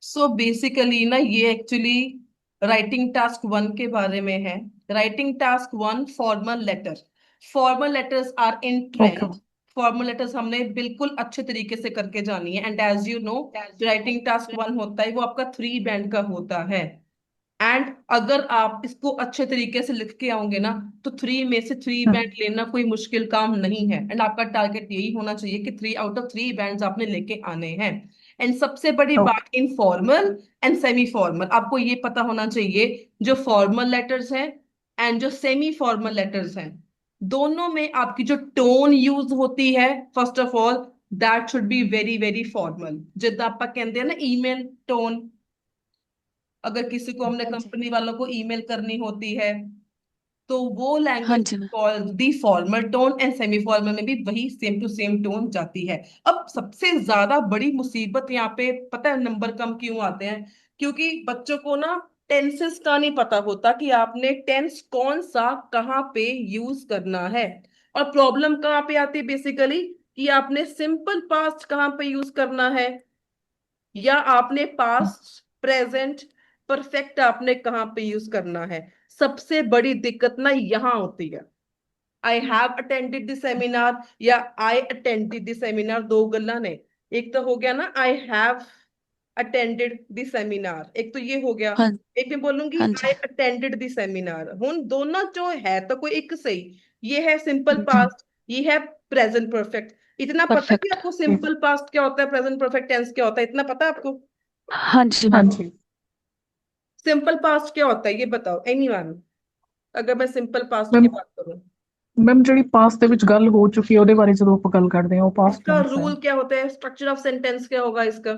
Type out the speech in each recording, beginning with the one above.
So basically ना ये actually writing task one के बारे में है। Writing task one, formal letter. Formal letters are in okay. Trend. Formal letters हमने बिल्कुल अच्छे तरीके से करके जानी है। And as you know, writing task one होता है वो आपका 3 बैंड का होता है। एंड अगर आप इसको अच्छे तरीके से लिख के आओगे ना, तो 3 में से 3 बैंड लेना कोई मुश्किल काम नहीं है। एंड आपका टारगेट यही होना चाहिए कि 3 आउट ऑफ 3 बैंड्स आपने लेके आने हैं। एंड सबसे बड़ी ओके। बात, informal and semi formal आपको ये पता होना चाहिए, जो फॉर्मल लेटर्स हैं एंड जो सेमी फॉर्मल लेटर्स हैं, दोनों में आपकी जो टोन यूज होती है, first of all that should be very very formal. जिद्दां ਆਪਾਂ ਕਹਿੰਦੇ हैं ना ईमेल टोन, अगर किसी को हमने हाँ जी। कंपनी वालों को ईमेल करनी होती है, तो वो हाँ लैंग्वेज जी ma'am. Called the formal tone. And semi formal में भी वही सेम टू सेम टोन जाती है। अब सबसे ज्यादा बड़ी मुसीबत यहाँ पे पता है नंबर कम क्यों आते हैं? क्योंकि बच्चों को ना टेंसेस का नहीं पता होता कि आपने टेंस कौन सा कहाँ पे यूज करना है। और प्रॉब्लम कहाँ पे आती है बेसिकली, कि आपने सिंपल पास्ट कहाँ पे यूज करना है, या आपने पास्ट प्रेजेंट परफेक्ट आपने कहाँ पे यूज करना है। सबसे बड़ी दिक्कत ना यहाँ होती है। I have attended the seminar या आई अटेंडेड द सेमिनार, दो गल्ला ने। एक तो हो गया ना I have attended the seminar, एक तो ये हो गया। हाँ। एक मैं बोलूंगी हाँ जी। आई अटेंडेड द सेमिनार, हुन दोनों जो है तो कोई एक सही। ये है सिंपल हम्म। पास्ट, ये है प्रेजेंट परफेक्ट। इतना पता कि परफेक्ट। आपको सिंपल पास्ट क्या होता है, प्रेजेंट परफेक्ट टेंस क्या होता है, इतना पता है आपको? हाँ जी हाँ मैम। जी। सिंपल पास्ट क्या होता है ये बताओ एनीवन, अगर मैं सिंपल पास्ट की मैम, बात करूं। मैम ਜਿਹੜੀ ਪਾਸਟ ਦੇ ਵਿੱਚ ਗੱਲ ਹੋ ਚੁੱਕੀ ਹੈ ਉਹਦੇ ਬਾਰੇ ਜਦੋਂ ਆਪਾਂ ਗੱਲ ਕਰਦੇ ਹਾਂ ਉਹ ਪਾਸਟ इसका ਟੈਂਸ ਹੈ। रूल क्या होता है, स्ट्रक्चर ऑफ सेंटेंस क्या होगा इसका?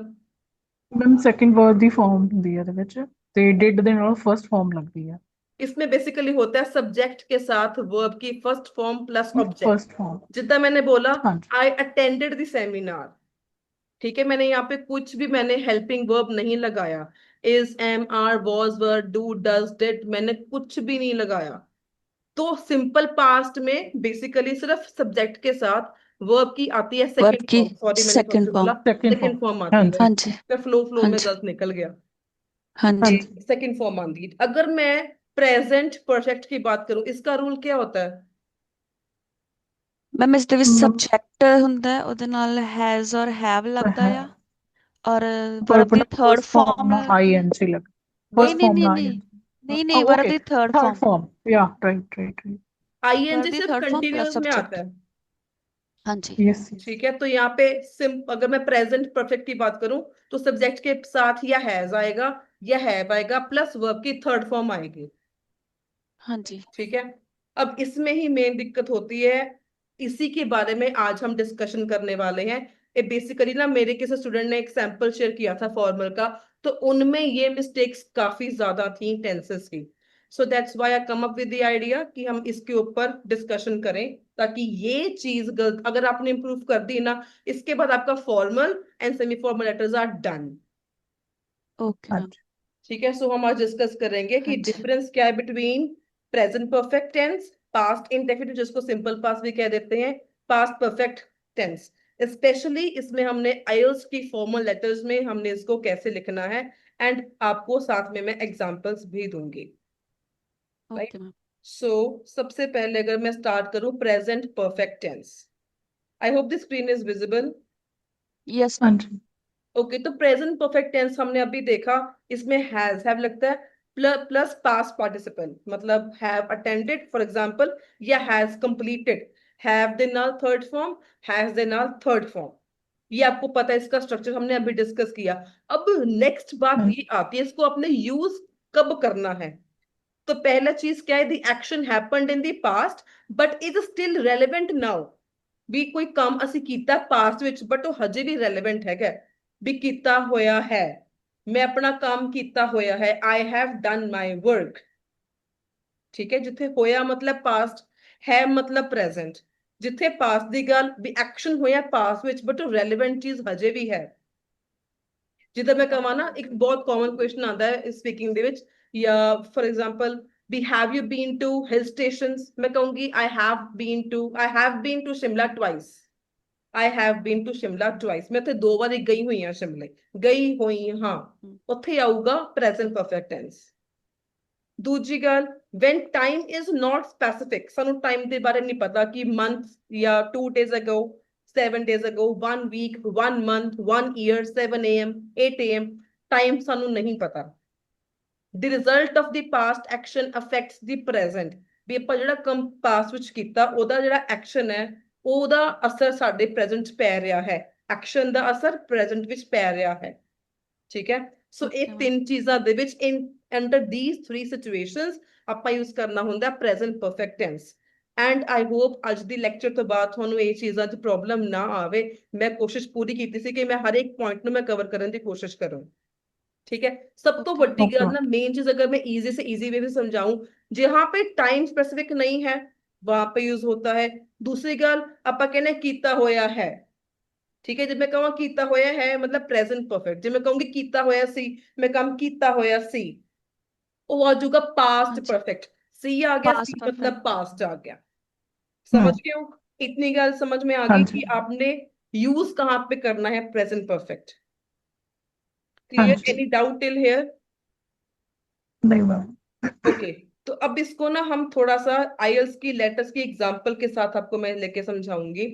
ਮੈਮ ਸੈਕਿੰਡ ਵਰਡ ਦੀ ਫਾਰਮ ਹੁੰਦੀ ਹੈ ਇਹਦੇ ਵਿੱਚ, ਤੇ ਡਿਡ ਦੇ ਨਾਲ ਫਰਸਟ ਫਾਰਮ ਲੱਗਦੀ ਹੈ। इसमें बेसिकली होता है सब्जेक्ट के साथ वर्ब की first form plus object. First form. जितना मैंने बोला, हाँ जी। आई अटेंडेड द सेमिनार, ठीक है, मैंने यहाँ पे कुछ भी मैंने हेल्पिंग वर्ब नहीं लगाया। Is, am, are, was, were, do, does, did, मैंने कुछ भी नहीं लगाया। तो सिंपल पास्ट में बेसिकली सिर्फ सब्जेक्ट के साथ वर्ब की आती है वर्ब सेकंड की फॉर्म, सॉरी मैंने सेकंड फर्स्ट बोला, form. Second form. Second form हाँ आती है। जी। मैं हाँ जी। फ्लो फ्लो हाँ में जी। गलत निकल गया। हाँ जी। सेकंड फॉर्म आती है। अगर मैं प्रेजेंट परफेक्ट की बात करूं, इसका रूल क्या होता है? ਮੈਮ ਇਸ ਦੇ ਵਿੱਚ मतलब ਸਬਜੈਕਟ ਹੁੰਦਾ ਹੈ, ਉਹਦੇ ਨਾਲ ਹੈਜ਼ ਔਰ ਹੈਵ ਲੱਗਦਾ है ਆ, ਔਰ verb verb the third first farm form I I N ਐਨ ਸੀ ਲੱਗ। वर्ब ਨਹੀਂ फर्स्ट ਨਹੀਂ फॉर्म ਨਹੀਂ ना आई ਨਹੀਂ एन ਨਹੀਂ ਨਹੀਂ, ਵਰਬ ओके, ਦੀ ਥਰਡ थर्ड ਫਾਰਮ। फॉर्म। या राइट राइट राइट। आईएनजी वह भी सिर्फ थर्ड फॉर्म प्लस कंटिन्यूअस में आता सब्जेक्ट। है। हाँ जी। Yes yes. ठीक है, तो यहाँ पे सिम अगर मैं प्रेजेंट परफेक्ट की बात करूं, तो सब्जेक्ट के साथ या हैज आएगा या हैव आएगा प्लस वर्ब की थर्ड फॉर्म आएगी। हाँ जी। ठीक है। अब इसमें ही मेन दिक्कत होती है, इसी के बारे में आज हम डिस्कशन करने वाले हैं। ये बेसिकली ना मेरे किसी स्टूडेंट ने एक सैंपल शेयर किया था फॉर्मल का, तो उनमें ये मिस्टेक्स काफी ज्यादा थी टेंसेस की। So that's why I come up with the idea कि हम इसके ऊपर डिस्कशन करें, ताकि ये चीज गलत अगर आपने इंप्रूव कर दी ना, इसके बाद आपका formal and semi formal letters are done. Okay ma'am. ठीक है, सो हम आज डिस्कस करेंगे कि हाँ जी। डिफरेंस क्या है between present perfect tense, past indefinite जिसको सिंपल पास्ट भी कह देते हैं, पास्ट परफेक्ट टेंस। स्पेशली इसमें हमने आईएलटीएस की फॉर्मल लेटर्स में हमने इसको कैसे लिखना है, एंड आपको साथ में मैं एग्जांपल्स भी दूंगी। राइट। Okay ma'am. सो सबसे पहले अगर मैं स्टार्ट करूं present perfect tense, I hope the screen is visible. Yes हाँ हाँ। जी। ओके, तो प्रेजेंट परफेक्ट टेंस हमने अभी देखा, इसमें हैव लगता है प्लस पास्ट पार्टिसिपल, मतलब हैव अटेंडेड फॉर एग्जांपल, या has completed. Have the noun third form, has the noun third form. ये आपको पता है, इसका स्ट्रक्चर हमने अभी डिस्कस किया। अब नेक्स्ट बात हाँ ये आती है, इसको आपने यूज कब करना है। तो पहला चीज क्या है, the action happened in the past but is still relevant now. ਵੀ ਕੋਈ ਕੰਮ ਅਸੀਂ ਕੀਤਾ ਪਾਸਟ ਵਿੱਚ ਬਟ ਉਹ ਹਜੇ ਵੀ ਰੈਲੇਵੈਂਟ ਹੈਗਾ, ਵੀ ਕੀਤਾ ਹੋਇਆ ਹੈ। ਮੈਂ ਆਪਣਾ ਕੰਮ ਕੀਤਾ ਹੋਇਆ ਹੈ, I have done my work. ਠੀਕ ਹੈ, ਜਿੱਥੇ ਹੋਇਆ ਮਤਲਬ ਪਾਸਟ, ਹੈ ਮਤਲਬ ਪ੍ਰੈਜ਼ੈਂਟ। ਜਿੱਥੇ ਪਾਸਟ ਦੀ ਗੱਲ ਵੀ ਐਕਸ਼ਨ ਹੋਇਆ ਪਾਸਟ ਵਿੱਚ ਬਟ ਉਹ ਰੈਲੇਵੈਂਟ ਚੀਜ਼ ਹਜੇ ਵੀ ਹੈ। ਜਿੱਦਾਂ ਮੈਂ ਕਹਾਂ ਨਾ, ਇੱਕ ਬਹੁਤ ਕਾਮਨ ਕੁਐਸਚਨ ਆਉਂਦਾ ਹੈ ਸਪੀਕਿੰਗ ਦੇ ਵਿੱਚ, ਜਾਂ ਫॉर एग्जांपल भी have you been to hill stations, मैं कहूंगी I have been to Shimla twice. I have been to Shimla twice, मैं ਉੱਥੇ 2 ਵਾਰੀ ਗਈ ਹੋਈ ਹਾਂ ਸ਼ਿਮਲੇ, ਗਈ ਹੋਈ ਹਾਂ, ਹਮ, ਉੱਥੇ ਆਊਗਾ ਪ੍ਰੈਜ਼ੈਂਟ ਪਰਫੈਕਟ ਟੈਂਸ। ਦੂਜੀ ਗੱਲ, when time is not specific, ਸਾਨੂੰ ਟਾਈਮ ਦੇ ਬਾਰੇ ਨਹੀਂ ਪਤਾ ਕਿ ਮੰਥ ਜਾਂ 2 days ago, 7 days ago, 1 week, 1 month, 1 year, 7 AM, 8 AM, time ਸਾਨੂੰ ਨਹੀਂ ਪਤਾ। the result of the past action affects the present, ਵੀ ਆਪਾਂ ਜਿਹੜਾ ਕੰਮ ਪਾਸਟ ਵਿੱਚ ਕੀਤਾ ਉਹਦਾ ਜਿਹੜਾ ਐਕਸ਼ਨ ਹੈ ਉਹਦਾ ਅਸਰ ਸਾਡੇ ਪ੍ਰੈਜ਼ੈਂਟ 'ਚ ਪੈ ਰਿਹਾ ਹੈ, ਐਕਸ਼ਨ ਦਾ ਅਸਰ ਪ੍ਰੈਜ਼ੈਂਟ ਵਿੱਚ ਪੈ ਰਿਹਾ ਹੈ। ਠੀਕ ਹੈ, ਸੋ Okay, ਇਹ ma'am. 3 ਚੀਜ਼ਾਂ ਦੇ ਵਿੱਚ ਇਨ ਅੰਡਰ these 3 ਸਿਚੁਏਸ਼ਨਸ ਆਪਾਂ ਯੂਜ਼ ਕਰਨਾ ਹੁੰਦਾ present perfect tense. And I hope ਅੱਜ ਦੀ ਲੈਕਚਰ ਤੋਂ ਬਾਅਦ ਤੁਹਾਨੂੰ ਇਹ ਚੀਜ਼ਾਂ 'ਚ ਪ੍ਰੋਬਲਮ ਨਾ ਆਵੇ। ਮੈਂ ਕੋਸ਼ਿਸ਼ ਪੂਰੀ ਕੀਤੀ ਸੀ ਕਿ ਮੈਂ ਹਰ ਇੱਕ ਪੁਆਇੰਟ ਨੂੰ ਮੈਂ ਕਵਰ ਕਰਨ ਦੀ ਕੋਸ਼ਿਸ਼ ਕਰਾਂ। ठीक है, सब तो Okay. बड़ी Okay. गल ना, मेन चीज अगर मैं इजी से इजी वे में समझाऊं, जहां पे टाइम स्पेसिफिक नहीं है वहां पे यूज होता है। दूसरी गल आपा कहने कीता होया है, ठीक है, जब मैं कहूँ कीता होया है मतलब प्रेजेंट परफेक्ट, जब मैं कहूंगी कीता होया सी, मैं काम कीता होया सी, वो आ जाऊगा पास्ट अच्छा, परफेक्ट। सी आ गया, past सी मतलब perfect. पास्ट आ गया। समझ गए हो? इतनी गल समझ में आ हाँ गई जी। कि आपने यूज कहाँ पे करना है प्रेजेंट परफेक्ट। हाँ क्लियर? जी। Any doubt till here? नहीं मैम। ओके, तो अब इसको ना हम थोड़ा सा आईएल्स की लेटर्स की एग्जांपल के साथ आपको मैं लेके समझाऊंगी।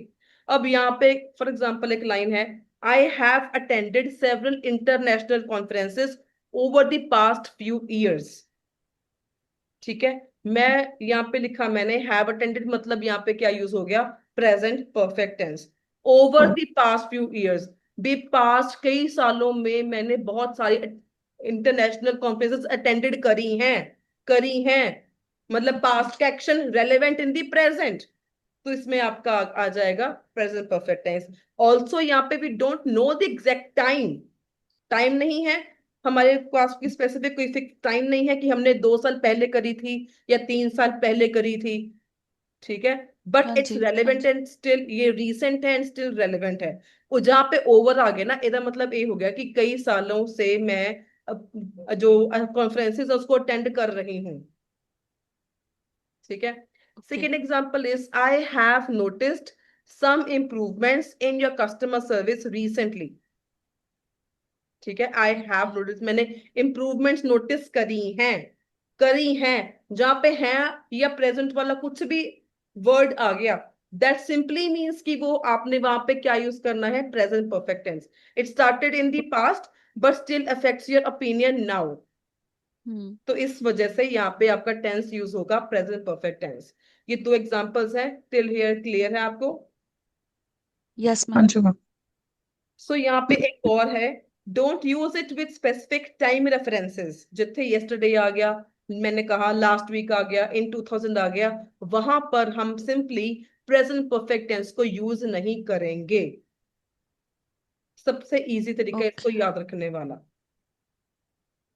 अब यहाँ पे फॉर एग्जांपल एक लाइन है, I have attended several international conferences over the past few years. ठीक है, मैं यहाँ पे लिखा मैंने हैव अटेंडेड, मतलब यहाँ पे क्या यूज हो गया, present perfect tense. Over the past few years, भी पास्ट कई सालों में मैंने बहुत सारी इंटरनेशनल कॉन्फ्रेंसेस अटेंडेड करी हैं, मतलब पास्ट का action relevant in the present, तो इसमें आपका आ जाएगा प्रेजेंट परफेक्ट टेंस। ऑल्सो यहाँ पे we don't know the exact time, time नहीं है हमारे पास, की स्पेसिफिक कोई फिक्स टाइम नहीं है कि हमने 2 साल पहले करी थी या 3 साल पहले करी थी। ठीक है, बट हाँ इट्स जी, हाँ रेलेवेंट जी। एंड स्टिल ये रीसेंट है एंड स्टिल रेलेवेंट है। वो जहाँ पे ओवर आ गया ना, ਇਹਦਾ मतलब ये हो गया कि कई सालों से मैं जो कॉन्फ्रेंसेस है उसको अटेंड कर रही हूँ। ठीक है, Okay. Second example is I have noticed some improvements in your customer service recently. ठीक है, आई हैव नोटिस, मैंने इंप्रूवमेंट्स नोटिस करी हैं, जहां पे है या प्रेजेंट वाला कुछ भी वर्ड आ गया, दैट सिंपली मीन्स कि वो आपने वहां पे क्या यूज करना है, present perfect tense. It started in the past but still affects your opinion now, hmm. तो इस वजह से यहाँ पे आपका टेंस यूज होगा प्रेजेंट परफेक्ट टेंस। ये 2 एग्जांपल्स हैं, टिल हियर क्लियर है आपको? Yes, हाँ ma'am. जी मैम। सो यहाँ पे एक और है, don't use it with specific time references. जिथे यस्टरडे आ गया, मैंने कहा लास्ट वीक आ गया, इन 2000 आ गया, वहां पर हम सिंपली प्रेजेंट परफेक्ट टेंस को यूज नहीं करेंगे। सबसे इजी तरीका है इसको Okay. याद रखने वाला।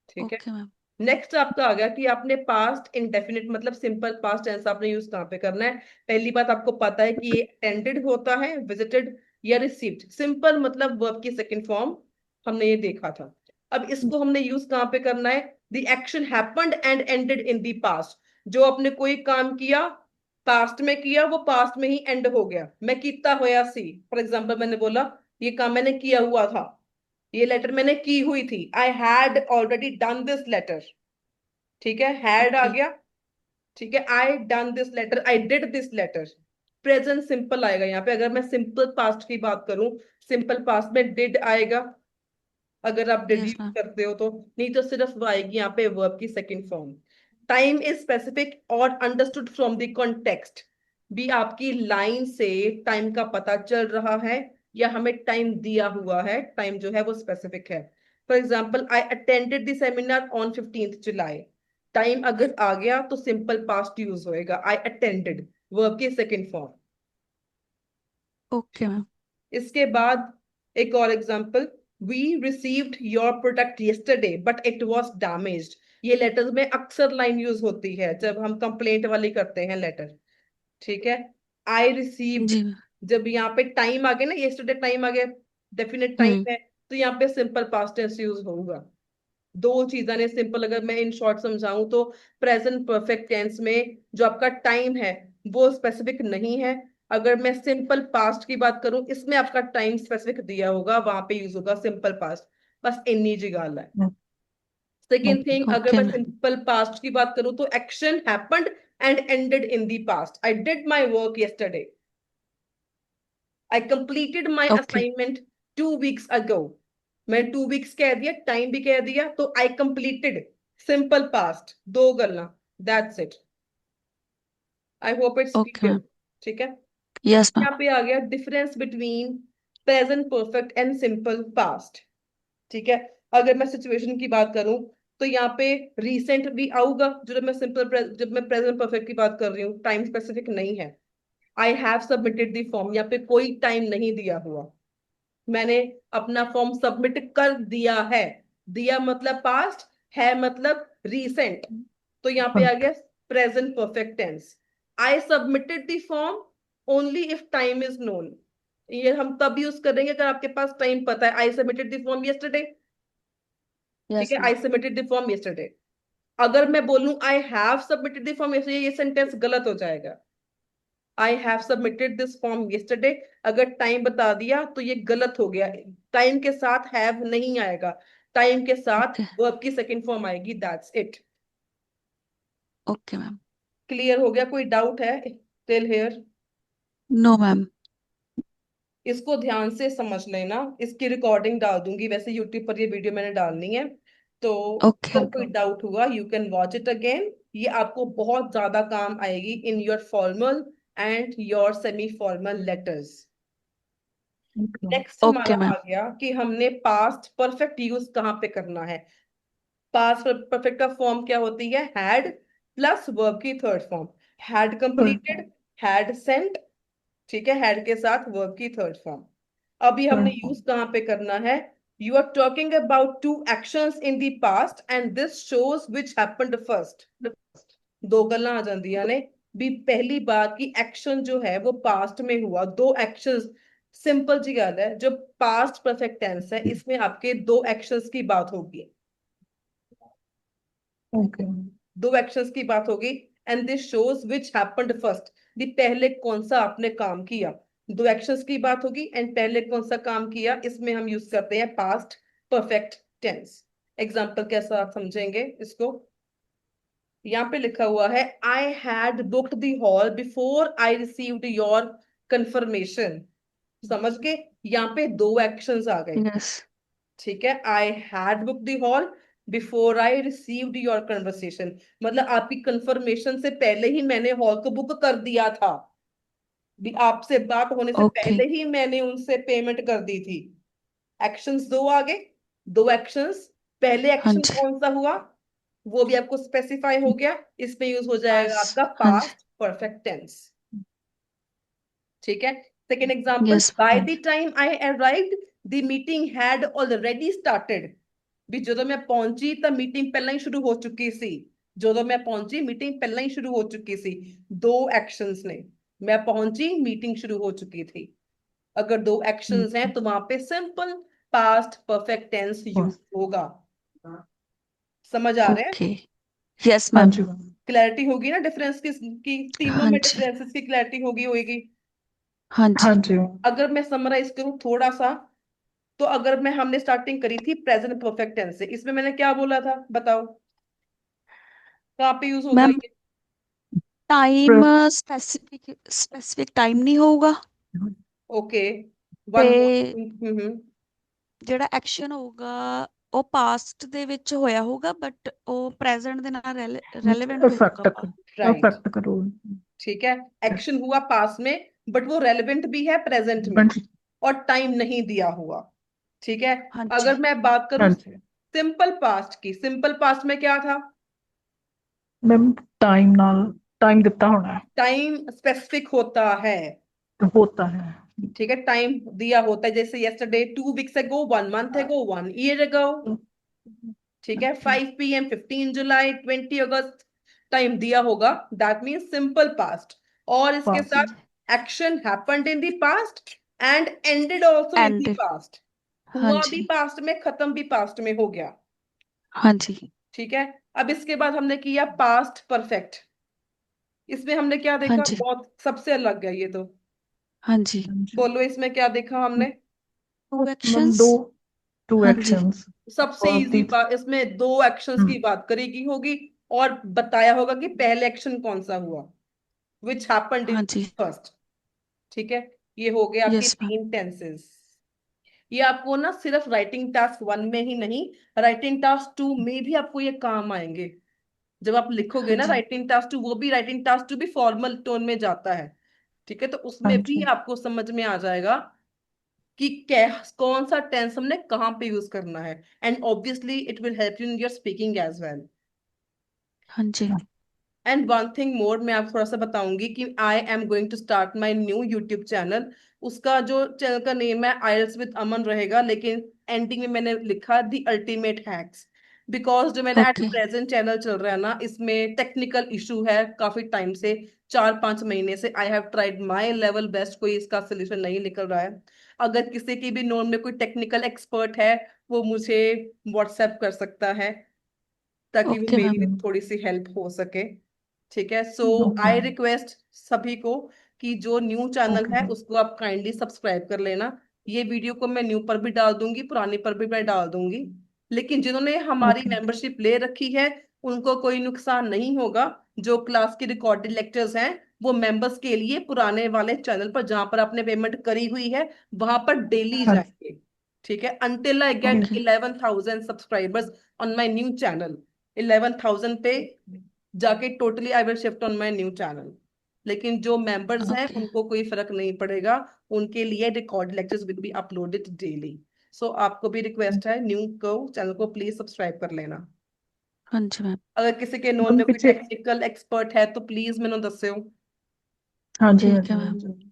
ठीक है, Okay, ma'am. नेक्स्ट आपका आ गया कि आपने पास्ट इंडेफिनिट मतलब सिंपल पास्ट टेंस आपने यूज कहाँ पे करना है। पहली बात आपको पता है कि ये अटेंडेड होता है, विजिटेड या रिसीव्ड। सिंपल मतलब वर्ब की सेकंड फॉर्म हमने ये देखा था। अब इसको हमने यूज कहाँ पे करना है, the action happened and ended in the past. जो आपने कोई काम किया पास्ट में किया वो पास्ट में ही एंड हो गया। मैं कीता होया सी, फॉर एग्जाम्पल मैंने बोला ये काम मैंने किया हुआ था, ये लेटर मैंने की हुई थी, I had already done this letter. ठीक है, हैड आ Okay. गया। ठीक है, I done this letter, I did this letter. Present simple आएगा यहाँ पे, अगर मैं सिंपल पास्ट की बात करूं, सिंपल पास्ट में डिड आएगा अगर आप डिड Yes, यूज ma'am. करते हो तो, नहीं तो सिर्फ वो आएगी यहाँ पे वर्ब की second form. Time is specific और अंडरस्टूड फ्रॉम द कॉन्टेक्स्ट, भी आपकी लाइन से टाइम का पता चल रहा है या हमें टाइम दिया हुआ है, टाइम जो है वो स्पेसिफिक है। For example I attended the seminar on 15th July. Time अगर आ गया तो सिंपल पास्ट यूज होएगा, आई अटेंडेड, वर्ब की सेकंड फॉर्म। Okay, ma'am. इसके बाद एक और example, we received your product yesterday but it was damaged. ये लेटर्स में अक्सर लाइन यूज होती है जब हम कंप्लेंट वाली करते हैं लेटर। ठीक है, आई रिसीव्ड, जी, ma'am. जब यहाँ पे टाइम आ गया ना, यस्टरडे टाइम आ गया, डेफिनेट टाइम हम्म। है, तो यहाँ पे सिंपल पास्ट टेंस यूज होगा। दो चीजें ने सिंपल, अगर मैं इन शॉर्ट समझाऊं तो प्रेजेंट परफेक्ट टेंस में जो आपका टाइम है वो स्पेसिफिक नहीं है, अगर मैं सिंपल पास्ट की बात करूं, इसमें आपका टाइम स्पेसिफिक दिया होगा, वहां पे यूज होगा सिंपल पास्ट। बस इन्नी जी गल है। सेकेंड थिंग, अगर ओके मैं मैम। सिंपल पास्ट की बात करूं तो action happened and ended in the past. I did my work yesterday. I completed my okay assignment 2 weeks ago. मैं 2 weeks कह दिया, टाइम भी कह दिया, तो आई कंप्लीटेड। सिंपल पास्ट, दो गल्ला, that's it. I hope it's okay clear. Ma'am. ठीक है। Yes ma'am. यहाँ पे आ गया difference between present perfect and simple past. ठीक है। अगर मैं सिचुएशन की बात करूं तो यहाँ पे रिसेंट भी आऊगा, जब मैं प्रेजेंट परफेक्ट की बात कर रही हूँ, टाइम स्पेसिफिक नहीं है। I have submitted the form, यहाँ पे कोई टाइम नहीं दिया हुआ। मैंने अपना फॉर्म सबमिट कर दिया है। दिया मतलब पास्ट, है मतलब रीसेंट। तो यहाँ पे आ गया present perfect tense. I submitted the form only if time is known. ये हम तब यूज करेंगे अगर आपके पास टाइम पता है। आई सबमिटेड द फॉर्म yesterday। ठीक यस है, ma'am. I submitted the form yesterday। अगर मैं बोलूं I have submitted the form yesterday, ये सेंटेंस गलत हो जाएगा। I have submitted this form yesterday, अगर टाइम बता दिया तो ये गलत हो गया। टाइम के साथ हैव नहीं आएगा, टाइम के साथ ओके वर्ब की सेकंड फॉर्म आएगी, that's it. Okay ma'am. Clear हो गया? कोई डाउट है टिल हेयर? No ma'am. इसको ध्यान से समझ लेना, इसकी रिकॉर्डिंग डाल दूंगी, वैसे यूट्यूब पर ये वीडियो मैंने डालनी है। तो ओके अगर कोई डाउट हुआ you can watch it again. ये आपको बहुत ज्यादा काम आएगी in your formal and your semi formal letters. Next okay हमारा मैम। आ गया कि हमने पास्ट परफेक्ट यूज कहाँ पे करना है। पास्ट परफेक्ट का फॉर्म क्या होती है? हैड प्लस वर्ब की third form. Had completed, had sent. ठीक है, हैड के साथ वर्ब की थर्ड फॉर्म। अभी हमने यूज कहाँ पे करना है? You are talking about two actions in the past and this shows which happened first. दो गल्ला आ जांदियां ने भी। पहली बात की एक्शन जो है वो पास्ट में हुआ, दो एक्शंस। सिंपल जी गल है, जो पास्ट परफेक्ट टेंस है इसमें आपके दो एक्शंस की बात होगी। ओके दो एक्शंस की बात होगी। And this shows which happened first, भी पहले कौन सा आपने काम किया। दो एक्शंस की बात होगी एंड पहले कौन सा काम किया, इसमें हम यूज करते हैं पास्ट परफेक्ट टेंस। एग्जाम्पल कैसा आप समझेंगे इसको? यहाँ पे लिखा हुआ है I had booked the hall before I received your confirmation. समझ गए? यहाँ पे दो एक्शंस आ गए। यस। ठीक है, I had book the hall before I received your conversation, मतलब आपकी कंफर्मेशन से पहले ही मैंने हॉल को बुक कर दिया था। भी आपसे बात होने से ओके। पहले ही मैंने उनसे पेमेंट कर दी थी। एक्शंस दो आ गए। दो एक्शंस। पहले हाँ एक्शन जी। कौन सा हुआ वो भी आपको स्पेसिफाई हो गया। इसमें यूज हो जाएगा पास। आपका हाँ जी। Past perfect tense. ठीक है। Second example, yes bye ma'am. The time I arrived the meeting had already started. भी ਜਦੋਂ ਮੈਂ ਪਹੁੰਚੀ ਤਾਂ ਮੀਟਿੰਗ ਪਹਿਲਾਂ ਹੀ ਸ਼ੁਰੂ ਹੋ ਚੁੱਕੀ ਸੀ। ਜਦੋਂ ਮੈਂ ਪਹੁੰਚੀ ਮੀਟਿंग ਪਹਿਲਾਂ ਹੀ शुरू हो चुकी सी। दो एक्शंस ने। मैं पहुंची, मीटिंग शुरू हो चुकी थी। अगर दो एक्शंस हैं तो वहां पे simple past perfect tense use होगा। समझ आ रहा है? ओके। यस हाँ मैम। जी क्लैरिटी होगी ना डिफरेंस की तीनों हाँ में जी। डिफरेंसेस की क्लैरिटी होगी होगी। हाँ हाँ जी। जी अगर मैं समराइज करूं थोड़ा सा, तो अगर मैं हमने स्टार्टिंग करी थी प्रेजेंट परफेक्ट टेंस से, इसमें मैंने क्या बोला था बताओ? कहाँ पे यूज होगा मैम ये? टाइम स्पेसिफिक स्पेसिफिक टाइम नहीं होगा ओके, ਤੇ वन मोर। ਜਿਹੜਾ ਐਕਸ਼ਨ ਹੋਊਗਾ ਉਹ ਪਾਸਟ ਦੇ ਵਿੱਚ ਹੋਇਆ ਹੋਊਗਾ ਬਟ ਉਹ ਪ੍ਰੈਜ਼ੈਂਟ ਦੇ ਨਾਲ ਰੈਲੇਵੈਂਟ ਹੋਊਗਾ। राइट। अफेक्ट करो ठीक है, एक्शन हुआ पास में बट वो रेलेवेंट भी है प्रेजेंट में, और टाइम नहीं दिया हुआ। ठीक है। हाँ जी। अगर मैं बात करूं हाँ जी सिंपल पास्ट की, सिंपल पास्ट में क्या था? मैम टाइम दिता होना है टाइम स्पेसिफिक होता है। तो होता है ठीक है, टाइम दिया होता है, जैसे yesterday, 2 weeks ago, 1 month ago, 1 year ago। ठीक है, 5 p.m., 15 जुलाई, 20 अगस्त, टाइम दिया होगा, दैट मीन्स सिंपल पास्ट। और इसके पास साथ action happened in the past and ended also in the end. Past. हाँ हुआ भी जी। पास्ट में, खत्म भी पास्ट में हो गया। हाँ जी। ठीक है। अब इसके बाद हमने किया पास्ट परफेक्ट। इसमें हमने क्या हाँ देखा? जी। बहुत सबसे अलग है ये तो। हाँ जी। हाँ जी। बोलो इसमें क्या देखा हमने? Two ma'am actions. दो, टू हाँ जी। एक्शंस सबसे और इजी बात इसमें दो एक्शंस की हम्म, बात करेगी होगी, और बताया होगा कि पहले एक्शन कौन सा हुआ, विच हैपेंड हाँ इन जी। फर्स्ट। ठीक है, ये हो गए आपके यस मैम। 3 टेंसेस। ये आपको ना सिर्फ राइटिंग टास्क 1 में ही नहीं, राइटिंग टास्क 2 में भी आपको ये काम आएंगे। जब आप लिखोगे हाँ ना जी। राइटिंग टास्क 2, वो भी राइटिंग टास्क 2 भी फॉर्मल टोन में जाता है। ठीक है, तो हाँ उसमें भी जी। आपको समझ में आ जाएगा कि क्या कौन सा टेंस हमने कहाँ पे यूज करना है, and obviously it will help you in your speaking as well. हाँ जी। एंड वन थिंग मोर, मैं आपको थोड़ा सा बताऊंगी कि I am going to start my new YouTube channel. उसका जो चैनल का नेम है आइल्स विद अमन रहेगा, लेकिन एंडिंग में मैंने लिखा दी अल्टीमेट हैक्स। बिकॉज जो मेरा एट ओके। प्रेजेंट चैनल चल रहा है ना, इसमें टेक्निकल इशू है काफी टाइम से, 4-5 महीने से। I have tried my level best, कोई इसका सोल्यूशन नहीं निकल रहा है। अगर किसी की भी नोन में कोई टेक्निकल एक्सपर्ट है, वो मुझे व्हाट्सएप कर सकता है, ताकि वो ओके मैम। मेरी थोड़ी सी हेल्प हो सके। ठीक है, so okay I ma'am. Request सभी को कि जो न्यू चैनल ओके है मैम। उसको आप काइंडली सब्सक्राइब कर लेना। ये वीडियो को मैं न्यू पर भी डाल दूंगी, पुराने पर भी मैं डाल दूंगी, लेकिन जिन्होंने हमारी ओके। मेंबरशिप ले रखी है उनको कोई नुकसान नहीं होगा। जो क्लास के रिकॉर्डेड लेक्चर्स हैं वो मेंबर्स के लिए पुराने वाले चैनल पर, जहां पर आपने पेमेंट करी हुई है, वहां पर डेली हाँ जी। जाएंगे। ठीक है, until I get okay. 11,000 subscribers on my new channel. 11,000 पे जाके totally I will shift on my new channel. लेकिन जो मेंबर्स हैं ओके। उनको कोई फर्क नहीं पड़ेगा, उनके लिए record lectures will be uploaded daily. So आपको भी रिक्वेस्ट है, न्यू को चैनल को प्लीज सब्सक्राइब कर लेना। हाँ जी मैम। अगर किसी के नोन मैम में कोई पीछे, टेक्निकल एक्सपर्ट है तो प्लीज मैंने दस्यो। हाँ जी, हाँ ठीक जी, है हाँ मैम। जी।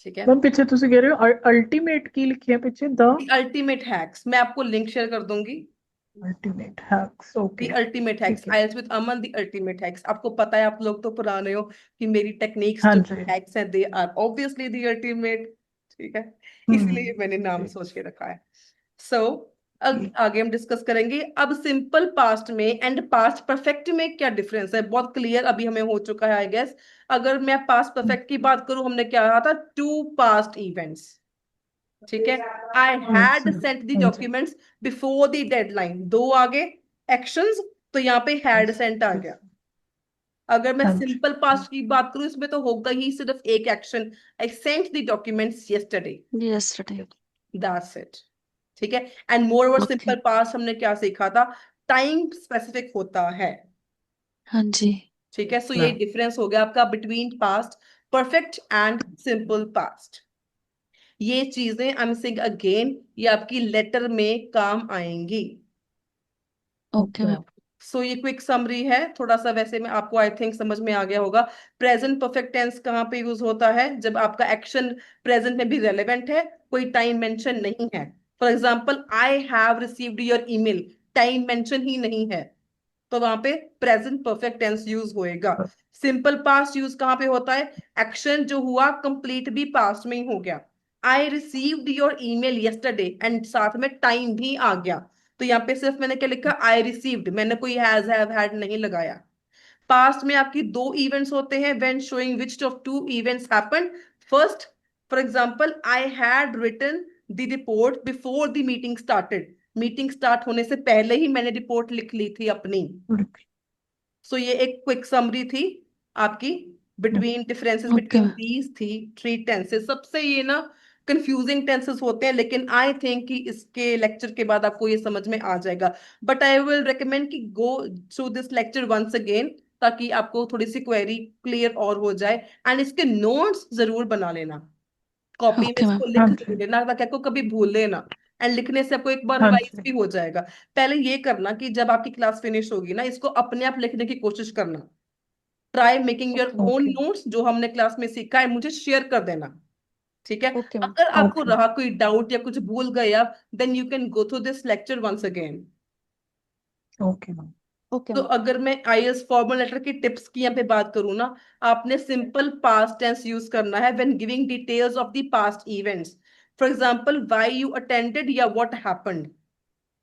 ठीक है, मैम पीछे तुसी कह रहे हो अल्टीमेट की लिखी है पीछे, द दी अल्टीमेट हैक्स, मैं आपको लिंक शेयर कर दूंगी। Ultimate hacks. The okay, ultimate hacks, ठीक है। Aisles with Aman, the ultimate hacks. आपको पता है, आप लोग तो पुराने हो, कि मेरी टेक्निक्स हाँ जो जी। हैक्स हैं they are obviously the ultimate. ठीक है, इसलिए मैंने नाम ठीक। सोच के रखा है। सो अब आगे हम डिस्कस करेंगे। अब सिंपल पास्ट में एंड पास्ट परफेक्ट में क्या डिफरेंस है, बहुत क्लियर अभी हमें हो चुका है आई गेस। अगर मैं पास्ट परफेक्ट की बात करूं, हमने क्या कहा था, टू पास्ट इवेंट्स। ठीक है, आई हाँ हैड जी। सेंट द हाँ जी। डॉक्यूमेंट्स बिफोर द डेडलाइन, दो आगे एक्शंस, तो यहाँ पे हैड यस। सेंट आ यस। गया। अगर मैं हाँ जी। सिंपल पास्ट की बात करूं, इसमें तो होगा ही सिर्फ एक action, I sent the documents yesterday, yesterday. That's it. ठीक है, and more over okay. Simple past हमने क्या सीखा था, टाइम स्पेसिफिक होता है। हाँ जी। ठीक है, सो ये मैम। डिफरेंस हो गया आपका between past perfect and simple past. ये चीजें आई एम सेइंग अगेन, ये आपकी लेटर में काम आएंगी। Okay okay ma'am. मैम। सो ये क्विक समरी है थोड़ा सा, वैसे में आपको आई थिंक समझ में आ गया होगा। प्रेजेंट परफेक्ट टेंस कहाँ पे यूज होता है, जब आपका एक्शन प्रेजेंट में भी रेलेवेंट है, कोई टाइम मेंशन नहीं है। For example, I have received your email, time mention ही नहीं है, तो वहां पे प्रेजेंट परफेक्ट टेंस यूज होएगा। सिंपल पास्ट यूज कहाँ पे होता है, एक्शन जो हुआ कंप्लीट भी पास्ट में ही हो गया। I received your email yesterday, and साथ में टाइम भी आ गया, तो यहाँ पे सिर्फ मैंने क्या लिखा, आई रिसीव्ड, मैंने कोई हैज हैव हैड नहीं लगाया। पास्ट में आपकी दो इवेंट्स होते हैं, when showing which of two events happened first. For example, I had written the report before the meeting started, meeting start होने से पहले ही मैंने रिपोर्ट लिख ली थी अपनी। सो ये एक क्विक समरी थी आपकी, between differences okay between ma'am. These थी 3 टेंसेस। सबसे ये ना कंफ्यूजिंग टेंसेस होते हैं, लेकिन आई थिंक कि इसके लेक्चर के बाद आपको ये समझ में आ जाएगा। बट आई विल रिकमेंड कि go through this lecture once again, ताकि आपको थोड़ी सी क्वेरी क्लियर और हो जाए। एंड इसके नोट्स जरूर बना लेना, कॉपी में ओके मैम। इसको लिख हाँ जरूर जी। लेना, ताकि आपको कभी भूले ना। एंड लिखने से आपको एक बार हाँ रिवाइज जी। भी हो जाएगा। पहले ये करना कि जब आपकी क्लास फिनिश होगी ना, इसको अपने आप लिखने की कोशिश करना। Try making your own okay. Notes, जो हमने क्लास में सीखा है मुझे शेयर कर देना। ठीक है, ओके मैम। अगर आपको ओके। रहा कोई डाउट या कुछ भूल गया, then you can go through this lecture once again. Okay ma'am. Okay तो मैम। अगर मैं आईएएस फॉर्मल लेटर की टिप्स की यहाँ पे बात करूँ ना, आपने सिंपल पास्ट टेंस यूज करना है when giving details of the past events. For example, why you attended या व्हाट हैपेंड।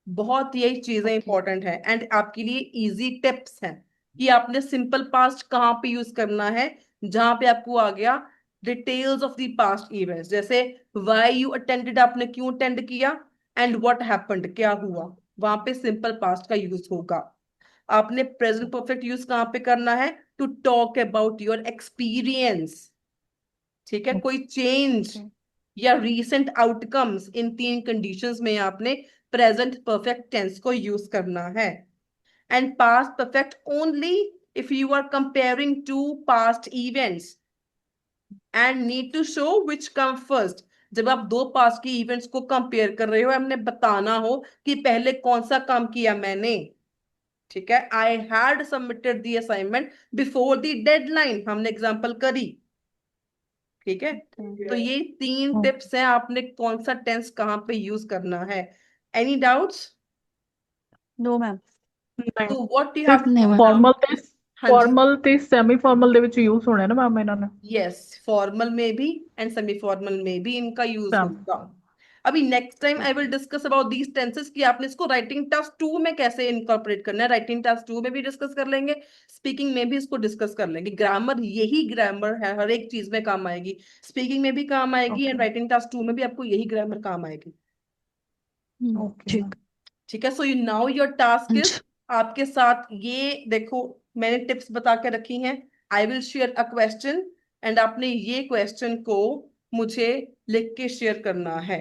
बहुत यही चीजें ओके। इंपॉर्टेंट है, एंड आपके लिए इजी टिप्स हैं कि आपने सिंपल पास्ट कहाँ पे यूज करना है। जहां पे आपको आ गया details of the past events, जैसे व्हाई यू अटेंडेड, आपने क्यों अटेंड किया, एंड व्हाट हैपेंड, क्या हुआ, वहां पे सिंपल पास्ट का यूज होगा। आपने प्रेजेंट परफेक्ट यूज कहाँ पे करना है, to talk about your experience, ठीक है, कोई चेंज Okay. या रीसेंट आउटकम्स, इन तीन कंडीशंस में आपने प्रेजेंट परफेक्ट टेंस को यूज करना है। And past perfect only if you are comparing two past events and need to show which come first. जब आप दो पास्ट की इवेंट्स को कंपेयर कर रहे हो, हमने बताना हो कि पहले कौन सा काम किया मैंने, ठीक है। I had submitted the assignment before the deadline, हमने एग्जांपल करी, ठीक है। तो ये तीन Okay. टिप्स हैं, आपने कौन सा टेंस कहाँ पे यूज करना है। Any doubts? No ma'am. नहीं तो व्हाट यू ਤੇ हैव टू नहीं डू मैम। नाउ। ਫਾਰਮਲ ਤੇ हाँ जी, ਫਾਰਮਲ ਤੇ ਸੈਮੀ ਫਾਰਮल ਦੇ ਵਿੱਚ ਯੂਜ਼ ਹੋਣਾ ਨਾ ਮੈਮ ਇਹਨਾਂ ਨੇ यस, फॉर्मल में भी एंड सेमी फॉर्मल में भी इनका यूज सैम होगा। अभी next time I will discuss about these tenses कि आपने इसको राइटिंग टास्क 2 में कैसे इनकॉर्पोरेट करना है, राइटिंग टास्क 2 में भी डिस्कस कर लेंगे, स्पीकिंग में भी इसको डिस्कस कर लेंगे। ग्रामर, यही ग्रामर है, हर एक चीज में काम आएगी, स्पीकिंग में भी काम आएगी एंड ओके राइटिंग टास्क 2 में भी आपको यही ग्रामर काम आएगी, ओके मैम ठीक। ठीक है। So you now your task is, अच्छा। आपके साथ ये देखो, मैंने टिप्स बता के रखी हैं। I will share a question and आपने ये क्वेश्चन को मुझे लिख के शेयर करना है।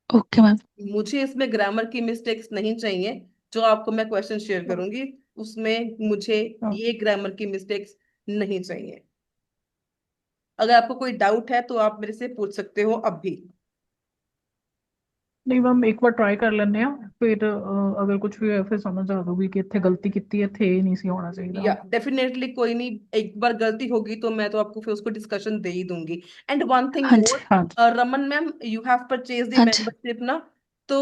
Okay ma'am. मुझे इसमें ग्रामर की मिस्टेक्स नहीं चाहिए, जो आपको मैं क्वेश्चन शेयर करूंगी उसमें मुझे ये ग्रामर की मिस्टेक्स नहीं चाहिए। अगर आपको कोई डाउट है तो आप मेरे से पूछ सकते हो अब भी। ਨਹੀਂ ਮੈਮ ਇੱਕ ਵਾਰ ਟਰਾਈ ਕਰ ਲੈਂਦੇ ਆ ਫਿਰ ਅਗਰ ਕੁਝ ਵੀ ਹੋਇਆ ਫਿਰ ਸਮਝ ਆ ਜਾਊਗੀ ਕਿ ਇੱਥੇ ਗਲਤੀ ਕੀਤੀ ਹੈ, ਇੱਥੇ ਇਹ ਨਹੀਂ ਸੀ ਹੋਣਾ ਚਾਹੀਦਾ या डेफिनेटली, कोई नहीं, एक बार गलती होगी तो मैं तो आपको फिर उसको डिस्कशन दे ही दूंगी। एंड वन थिंग हाँ जी। मोर, हाँ जी Raman ma'am, you have purchase the हाँ जी। मेंबरशिप ना, तो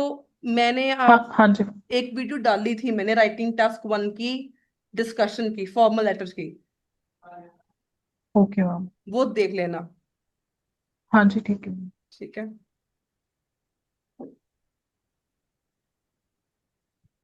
मैंने हाँ आप हाँ जी एक वीडियो डाली थी मैंने राइटिंग टास्क 1 की डिस्कशन की, फॉर्मल लेटर्स की, ओके मैम वो देख लेना, हाँ जी ठीक है ठीक है।